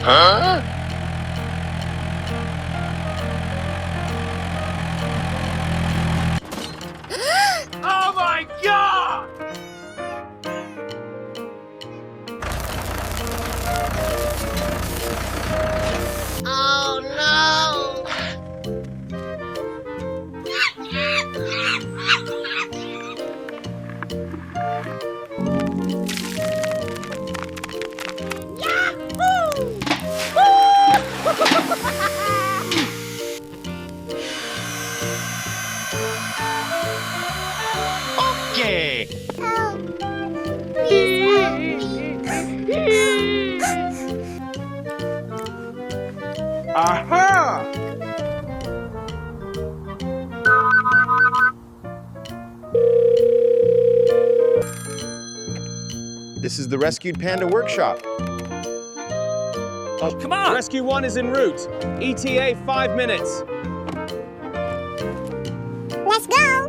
Oh my God! Oh no! Okay. Help! Please help me! Aha! This is the Rescued Panda Workshop. Oh, come on! Rescue 1 is en route. ETA 5 minutes. Let's go!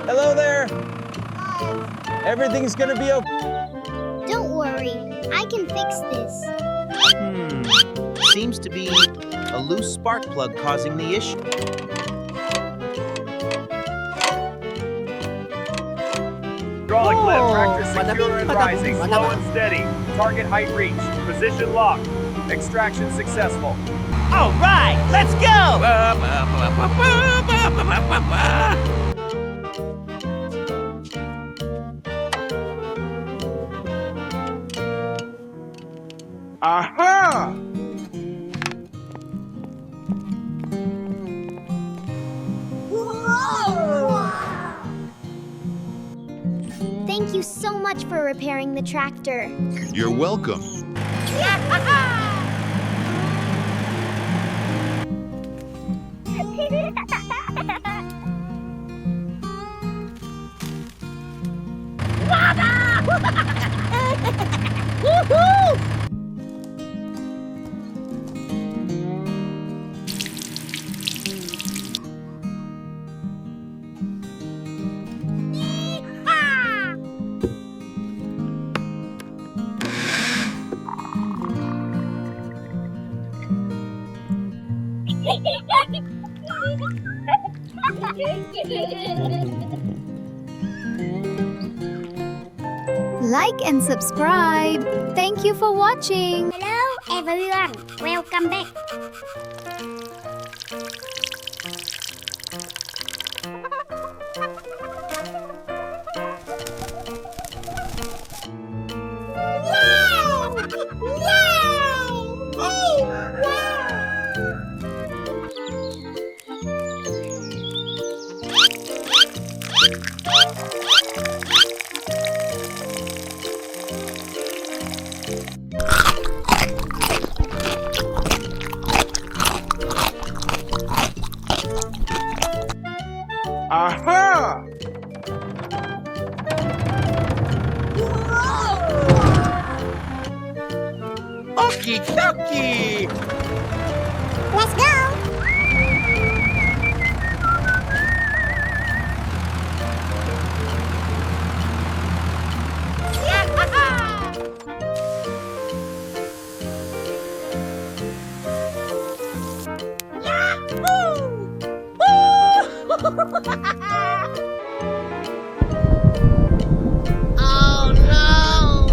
Hello there. Everything's gonna be okay. Don't worry, I can fix this. Seems to be a loose spark plug causing the issue. Hydraulic lift, tractor secure and rising, slow and steady. Target height reached. Position locked. Extraction successful. All right, let's go! Aha! Thank you so much for repairing the tractor. You're welcome. Like and subscribe. Thank you for watching. Hello everyone, welcome back. Aha! Okie dokie! Let's go! Oh no!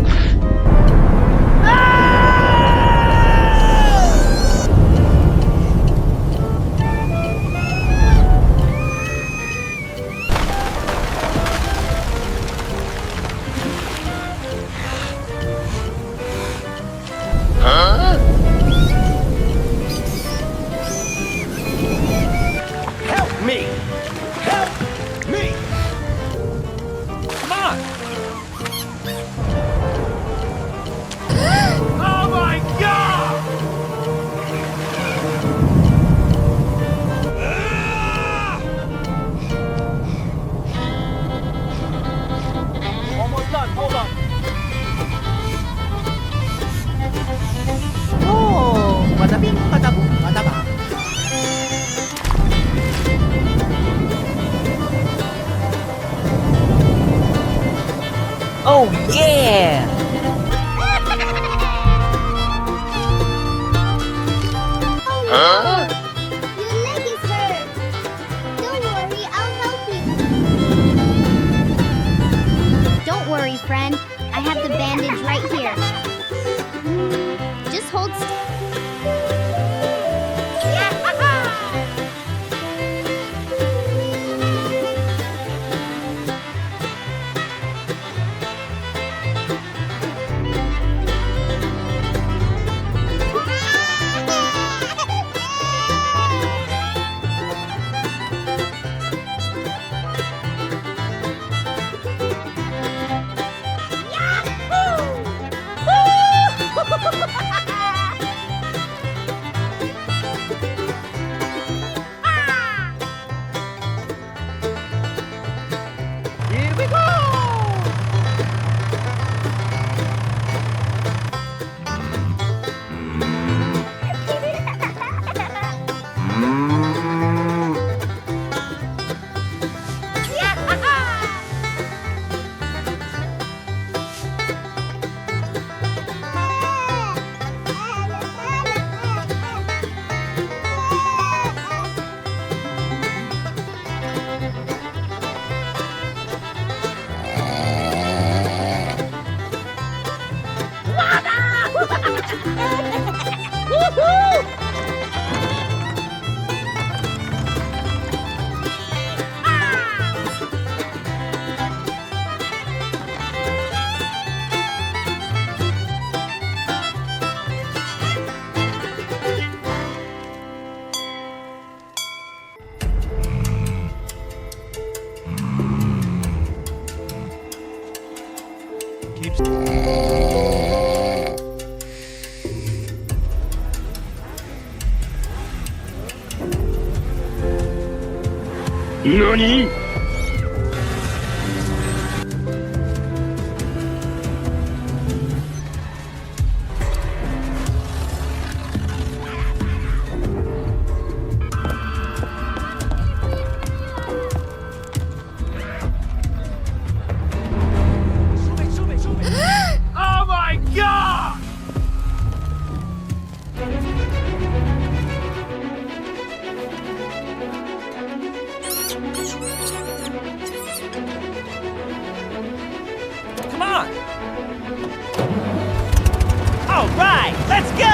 Help me! Help me! Yeah! Your leg is hurt. Don't worry, I'll help you. Don't worry, friend. I have the bandage right here. Just hold Here we go! Oh my god! Come on! All right, let's go!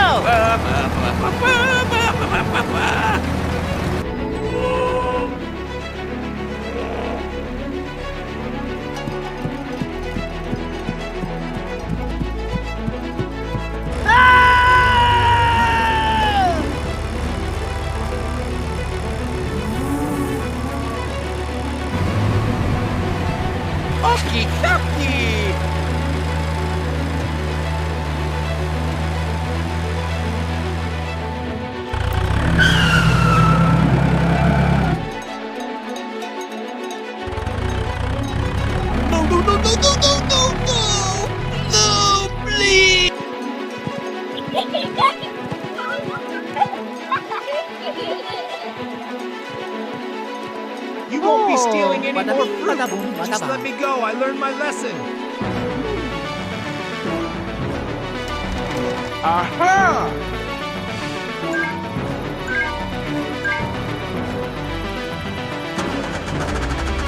Okie dokie! No, no, no, no, no, no, no, no! No, please! You won't be stealing any more fruit. Badabum, Just badabang. let me go. I learned my lesson. Aha!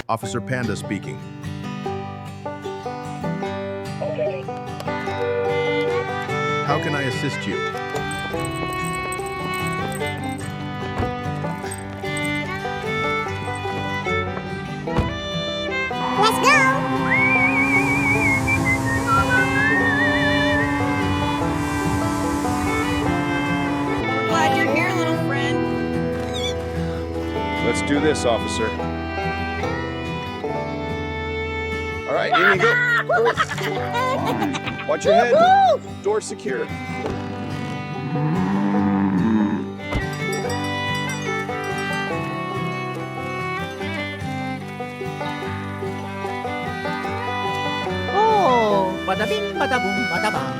Officer Panda speaking. How can I assist you? Let's go! Glad you're here, little friend. Let's do this, officer. All right, in you go. Watch your head. Door secure. Oh, badabing, badabum, badabang.